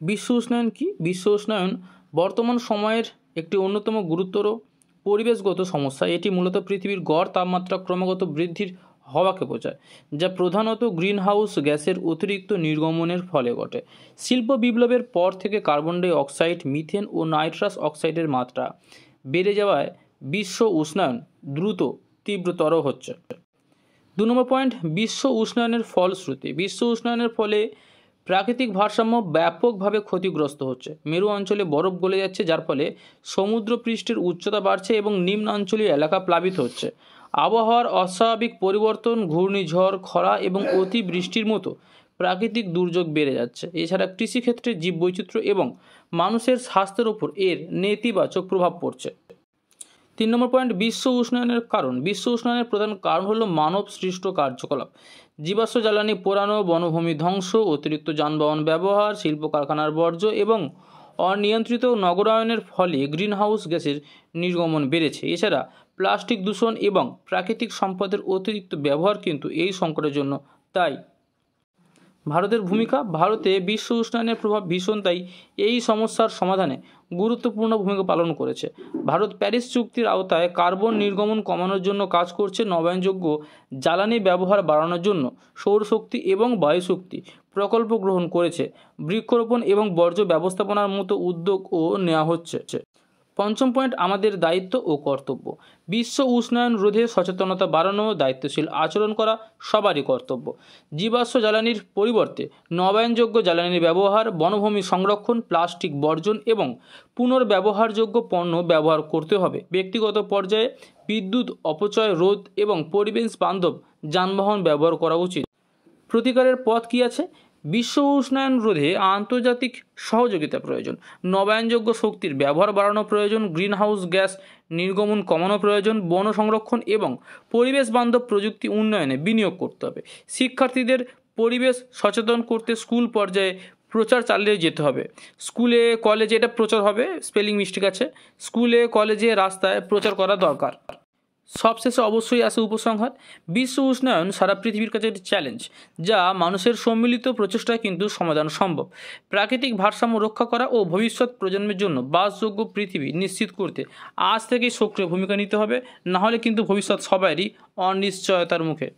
বিশ্ব উষ্ণায়ন কি? বিশ্ব উষ্ণায়ন বর্তমান সময়ের একটি অন্যতম গুরুতর পরিবেশগত সমস্যা। এটি মূলত পৃথিবীর গড় তাপমাত্রা ক্রমাগত বৃদ্ধির হওয়াকে বোঝায়, যা প্রধানত গ্রিনহাউস গ্যাসের অতিরিক্ত নির্গমনের ফলে ঘটে। শিল্প বিপ্লবের পর থেকে কার্বন ডাই অক্সাইড, মিথেন ও নাইট্রাস অক্সাইডের মাত্রা বেড়ে যাওয়ায় বিশ্ব উষ্ণায়ন দ্রুত তীব্রতর হচ্ছে। 2 নম্বর পয়েন্ট, বিশ্ব উষ্ণায়নের ফলশ্রুতি। বিশ্ব উষ্ণায়নের ফলে প্রাকৃতিক ভারসাম্য ব্যাপকভাবে ক্ষতিগ্রস্ত হচ্ছে। মেরু অঞ্চলে বরফ গলে যাচ্ছে, যার ফলে সমুদ্রপৃষ্ঠের উচ্চতা বাড়ছে এবং নিম্নাঞ্চলীয় এলাকা প্লাবিত হচ্ছে। আবহাওয়ার অস্বাভাবিক পরিবর্তন, ঘূর্ণিঝড়, খরা এবং অতিবৃষ্টির মতো প্রাকৃতিক দুর্যোগ বেড়ে যাচ্ছে। এছাড়া কৃষিক্ষেত্রে জীববৈচিত্র্য এবং মানুষের স্বাস্থ্যের ওপর এর নেতিবাচক প্রভাব পড়ছে। 3 নম্বর পয়েন্ট, বিশ্ব উষ্ণায়নের কারণ। বিশ্ব উষ্ণায়নের প্রধান কারণ হলো মানব সৃষ্ট কার্যকলাপ। জীবাশ্ম জ্বালানি পোড়ানো, বনভূমি ধ্বংস, অতিরিক্ত যানবাহন ব্যবহার, শিল্প কারখানার বর্জ্য এবং অনিয়ন্ত্রিত নগরায়নের ফলে গ্রিনহাউস গ্যাসের নির্গমন বেড়েছে। এছাড়া প্লাস্টিক দূষণ এবং প্রাকৃতিক সম্পদের অতিরিক্ত ব্যবহার কিন্তু এই সংকটের জন্য দায়ী। ভারতের ভূমিকা। ভারতে বিশ্ব উষ্ণায়নের প্রভাব ভীষণ, তাই এই সমস্যার সমাধানে গুরুত্বপূর্ণ ভূমিকা পালন করেছে। ভারত প্যারিস চুক্তির আওতায় কার্বন নির্গমন কমানোর জন্য কাজ করছে। নবায়নযোগ্য জ্বালানি ব্যবহার বাড়ানোর জন্য সৌরশক্তি এবং বায়ুশক্তি প্রকল্প গ্রহণ করেছে। বৃক্ষরোপণ এবং বর্জ্য ব্যবস্থাপনার মতো উদ্যোগও নেওয়া হচ্ছে। 5ম পয়েন্ট, আমাদের দায়িত্ব ও কর্তব্য। বিশ্ব উষ্ণায়ন রোধে সচেতনতা বাড়ানো, দায়িত্বশীল আচরণ করা সবারই কর্তব্য। জীবাশ্ম জ্বালানির পরিবর্তে নবায়নযোগ্য জ্বালানির ব্যবহার, বনভূমি সংরক্ষণ, প্লাস্টিক বর্জন এবং পুনর্ব্যবহারযোগ্য পণ্য ব্যবহার করতে হবে। ব্যক্তিগত পর্যায়ে বিদ্যুৎ অপচয় রোধ এবং পরিবেশ বান্ধব যানবাহন ব্যবহার করা উচিত। প্রতিকারের পথ কী আছে? বিশ্ব উষ্ণায়ন রোধে আন্তর্জাতিক সহযোগিতা প্রয়োজন। নবায়নযোগ্য শক্তির ব্যবহার বাড়ানো প্রয়োজন। গ্রিনহাউস গ্যাস নির্গমন কমানো প্রয়োজন। বন সংরক্ষণ এবং পরিবেশ বান্ধব প্রযুক্তি উন্নয়নে বিনিয়োগ করতে হবে। শিক্ষার্থীদের পরিবেশ সচেতন করতে স্কুল পর্যায়ে প্রচার চালিয়ে যেতে হবে। স্কুলে কলেজে, এটা প্রচার হবে, স্পেলিং মিস্টেক আছে, স্কুলে কলেজে রাস্তায় প্রচার করা দরকার। সবশেষে অবশ্যই আসে উপসংহার। বিশ্ব উষ্ণায়ন সারা পৃথিবীর কাছে একটি চ্যালেঞ্জ, যা মানুষের সম্মিলিত প্রচেষ্টায় কিন্তু সমাধান সম্ভব। প্রাকৃতিক ভারসাম্য রক্ষা করা ও ভবিষ্যৎ প্রজন্মের জন্য বাসযোগ্য পৃথিবী নিশ্চিত করতে আজ থেকেই সক্রিয় ভূমিকা নিতে হবে, নাহলে কিন্তু ভবিষ্যৎ সবারই অনিশ্চয়তার মুখে।